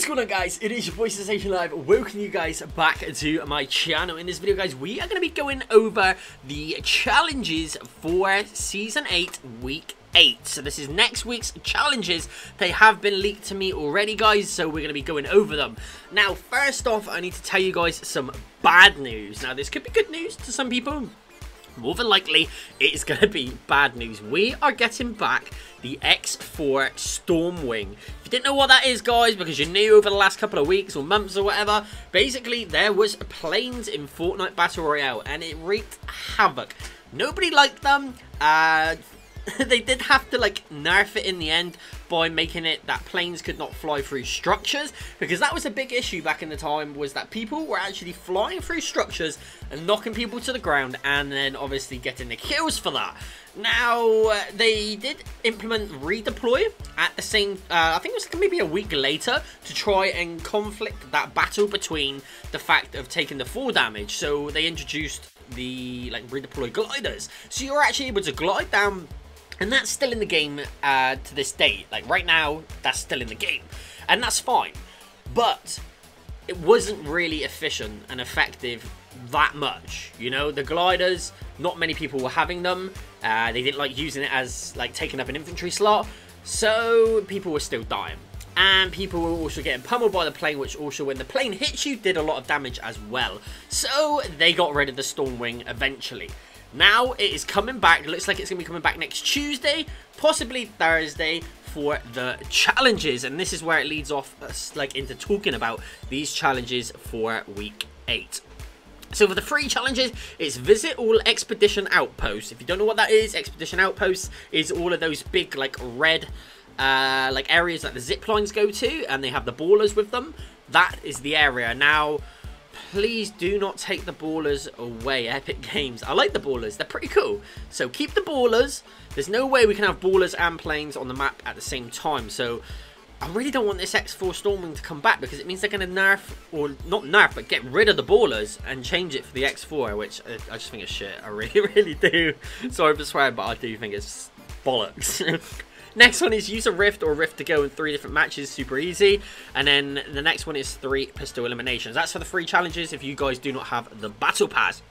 going on, guys? It is your boy Sensation Live. Welcome you guys back to my channel. In this video, guys, we are going to be going over the challenges for Season 8, Week 8. So this is next week's challenges. They have been leaked to me already, guys, so we're going to be going over them. Now, first off, I need to tell you guys some bad news. Now, this could be good news to some people. More than likely, it's going to be bad news. We are getting back the X4 Stormwing. If you didn't know what that is, guys, because you're new over the last couple of weeks or months or whatever, basically, there was planes in Fortnite Battle Royale, and it wreaked havoc. Nobody liked them. They did have to, like, nerf it in the end by making it that planes could not fly through structures, because that was a big issue back in the time, was that people were actually flying through structures and knocking people to the ground, and then obviously getting the kills for that. Now, they did implement redeploy at the same, I think it was maybe a week later, to try and conflict that battle between the fact of taking the fall damage. So they introduced the, like, redeploy gliders, so you're actually able to glide down. And that's still in the game to this date. Like, right now, that's still in the game. And that's fine. But it wasn't really efficient and effective that much. You know, the gliders, not many people were having them. They didn't like using it as, like, taking up an infantry slot. So people were still dying. And people were also getting pummeled by the plane, which also, when the plane hits you, did a lot of damage as well. So they got rid of the Stormwing eventually. Now it is coming back. It looks like it's going to be coming back next Tuesday, possibly Thursday, for the challenges. And this is where it leads off us, like, into talking about these challenges for week 8. So for the free challenges, it's visit all expedition outposts. If you don't know what that is, expedition outposts is all of those big, like, red like areas that the zip lines go to, and they have the ballers with them. That is the area. Now, please do not take the ballers away, Epic Games. I like the ballers. They're pretty cool. So keep the ballers. There's no way we can have ballers and planes on the map at the same time. So I really don't want this X4 Stormwing to come back, because it means they're going to nerf, or not nerf, but get rid of the ballers and change it for the X4, which I just think is shit. I really, really do. Sorry for swearing, but I do think it's bollocks. Next one is use a rift or rift to go in 3 different matches, super easy. And then the next one is 3 pistol eliminations. That's for the free challenges if you guys do not have the battle pass.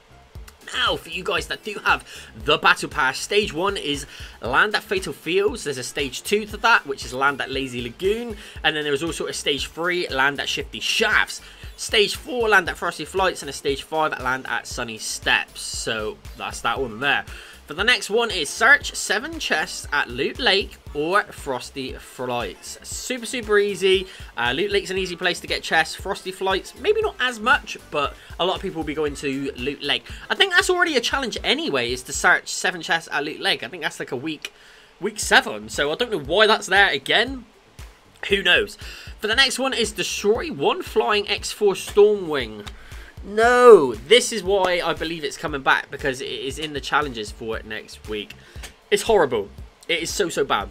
Now, for you guys that do have the battle pass, stage 1 is land at Fatal Fields. There's a stage 2 to that, which is land at Lazy Lagoon. And then there's also a stage 3, land at Shifty Shafts. Stage 4, land at Frosty Flights. And a stage 5, land at Sunny Steps. So that's that one there. For the next one is search 7 chests at Loot Lake or Frosty Flights. Super, super easy. Loot Lake's an easy place to get chests. Frosty Flights, maybe not as much, but a lot of people will be going to Loot Lake. I think that's already a challenge anyway, is to search 7 chests at Loot Lake. I think that's like a week 7, so I don't know why that's there again. Who knows? For the next one is destroy 1 flying X4 Stormwing. No, this is why I believe it's coming back, because it is in the challenges for it next week. It's horrible. It is so, so bad.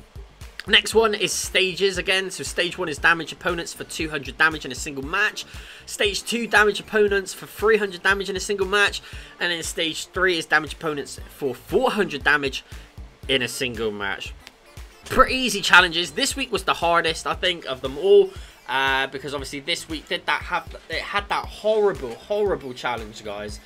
Next one is stages again. So stage 1 is damage opponents for 200 damage in a single match. Stage 2, damage opponents for 300 damage in a single match. And then stage 3 is damage opponents for 400 damage in a single match. Pretty easy challenges. This week was the hardest, I think, of them all. Because obviously this week it had that horrible challenge, guys.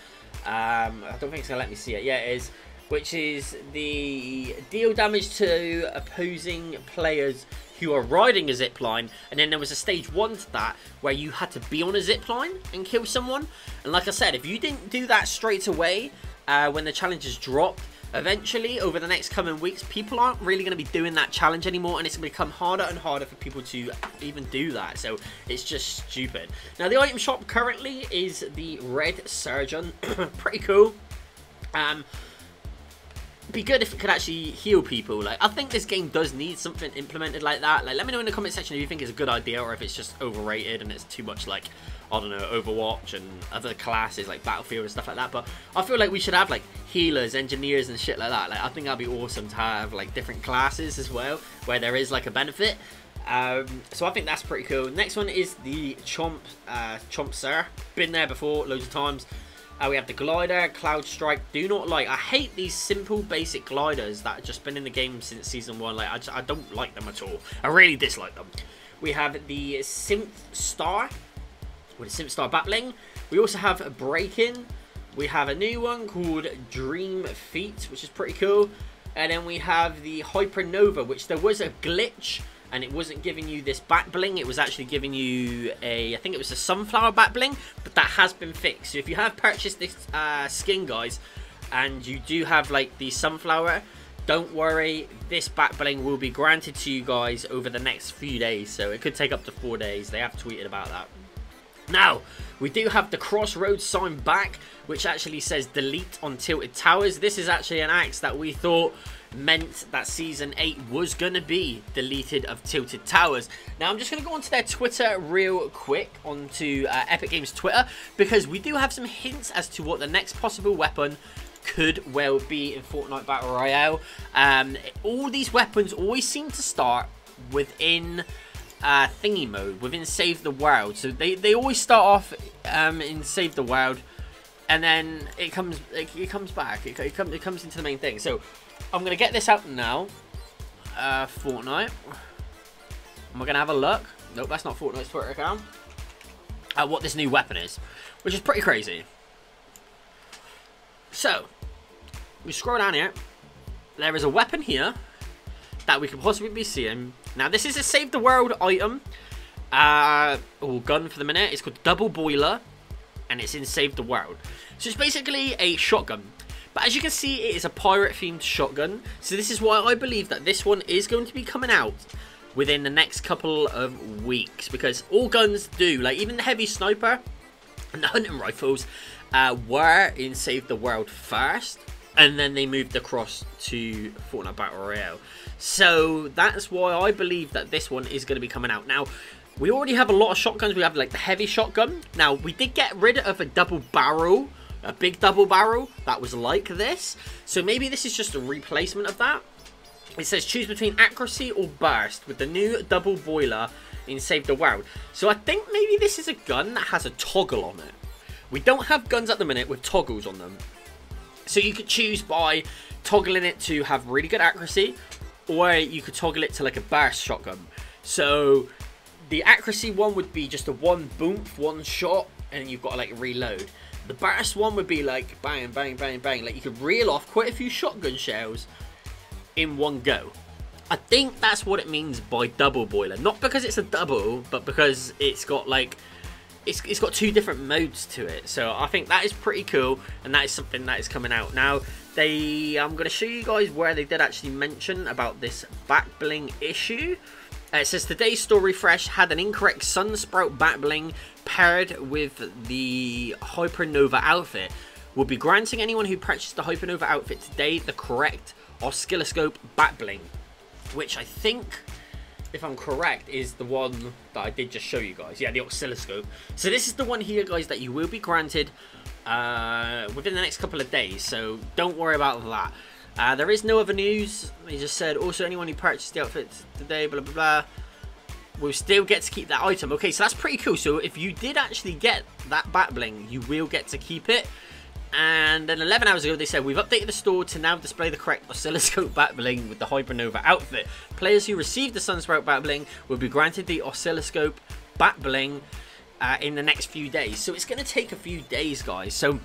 I don't think it's gonna let me see it. Yeah, it is, which is the deal damage to opposing players who are riding a zipline. And then there was a stage 1 to that, where you had to be on a zipline and kill someone. And like I said, if you didn't do that straight away, when the challenges dropped, eventually, over the next coming weeks, people aren't really going to be doing that challenge anymore, and it's going to become harder and harder for people to even do that. So it's just stupid. Now, the item shop currently is the Red Surgeon. Pretty cool. Be good if it could actually heal people. Like, I think this game does need something implemented like that. Like, let me know in the comment section if you think it's a good idea, or if it's just overrated and it's too much like, I don't know, Overwatch and other classes like Battlefield and stuff like that. But I feel like we should have like healers, engineers and shit like that. Like, I think that'd be awesome to have like different classes as well, where there is like a benefit. So I think that's pretty cool. Next one is the Chomp Sir. Been there before loads of times. We have the glider, Cloud Strike. Do not like. I hate these simple, basic gliders that have just been in the game since Season 1. Like, I don't like them at all. I really dislike them. We have the Synth Star with a Synth Star battling. We also have a Break-In. We have a new one called Dream Feet, which is pretty cool. And then we have the Hypernova, which there was a glitch and it wasn't giving you this back bling. It was actually giving you a, I think it was a sunflower back bling, but that has been fixed. So if you have purchased this skin, guys, and you do have like the sunflower, don't worry, this back bling will be granted to you guys over the next few days. So it could take up to 4 days. They have tweeted about that. Now, we do have the Crossroads sign back, which actually says delete on Tilted Towers. This is actually an axe that we thought meant that Season 8 was going to be deleted of Tilted Towers. Now, I'm just going to go onto their Twitter real quick, onto Epic Games Twitter, because we do have some hints as to what the next possible weapon could well be in Fortnite Battle Royale. All these weapons always seem to start within thingy mode, within Save the World. So they always start off in Save the World, and then it comes back. It comes into the main thing. So I'm gonna get this out now. Fortnite. Am I gonna have a look? Nope, that's not Fortnite's Twitter account. At what this new weapon is, which is pretty crazy. So we scroll down here. There is a weapon here that we could possibly be seeing. Now, this is a Save the World item, or gun for the minute. It's called Double Boiler, and it's in Save the World. So it's basically a shotgun. But as you can see, it is a pirate-themed shotgun. So this is why I believe that this one is going to be coming out within the next couple of weeks. Because all guns do, like even the heavy sniper and the hunting rifles, were in Save the World first, and then they moved across to Fortnite Battle Royale. So that's why I believe that this one is going to be coming out. Now, we already have a lot of shotguns. We have like the heavy shotgun. Now, we did get rid of a double barrel, a big double barrel that was like this. So maybe this is just a replacement of that. It says choose between accuracy or burst with the new double boiler in Save the World. So I think maybe this is a gun that has a toggle on it. We don't have guns at the minute with toggles on them. So you could choose by toggling it to have really good accuracy, or you could toggle it to like a burst shotgun. So the accuracy one would be just a one boom, one shot, and you've got to like reload. The burst one would be like bang, bang, bang, bang. Like you could reel off quite a few shotgun shells in one go. I think that's what it means by double boiler. Not because it's a double, but because it's got like, it's got two different modes to it. So I think that is pretty cool, and that is something that is coming out. Now, I'm going to show you guys where they did actually mention about this back bling issue. It says today's store refresh had an incorrect Sunsprout back bling paired with the Hypernova outfit. We'll be granting anyone who purchased the Hypernova outfit today the correct oscilloscope back bling, which I think, if I'm correct, is the one that I did just show you guys. Yeah, the oscilloscope. So this is the one here, guys, that you will be granted within the next couple of days. So don't worry about that. There is no other news. They just said, also anyone who purchased the outfit today, blah, blah, blah, will still get to keep that item. Okay, so that's pretty cool. So if you did actually get that back bling, you will get to keep it. And then 11 hours ago, they said, we've updated the store to now display the correct oscilloscope back bling with the Hypernova outfit. Players who received the Sunsprout back bling will be granted the oscilloscope back bling in the next few days. So it's going to take a few days, guys. So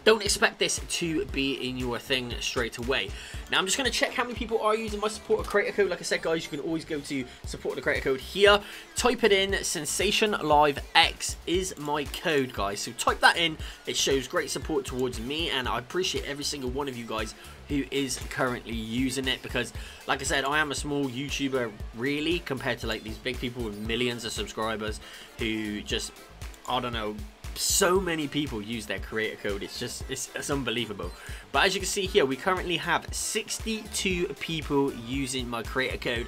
don't expect this to be in your thing straight away. Now, I'm just going to check how many people are using my supporter creator code. Like I said, guys, you can always go to support the creator code here. Type it in. SensationLive X is my code, guys. So type that in. It shows great support towards me, and I appreciate every single one of you guys who is currently using it, because, like I said, I am a small YouTuber, really, compared to like these big people with millions of subscribers who just, I don't know, so many people use their creator code. It's unbelievable. But as you can see here, we currently have 62 people using my creator code.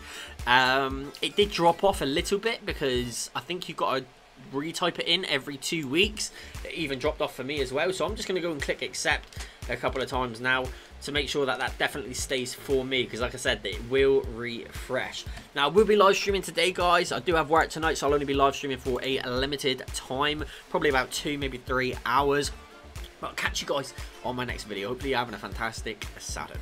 It did drop off a little bit because I think you've got to retype it in every 2 weeks. It even dropped off for me as well, so I'm just going to go and click accept a couple of times now to make sure that that definitely stays for me, because like I said, it will refresh. Now, we'll be live streaming today, guys. I do have work tonight, so I'll only be live streaming for a limited time, probably about 2, maybe 3 hours. But I'll catch you guys on my next video. Hopefully you're having a fantastic Saturday.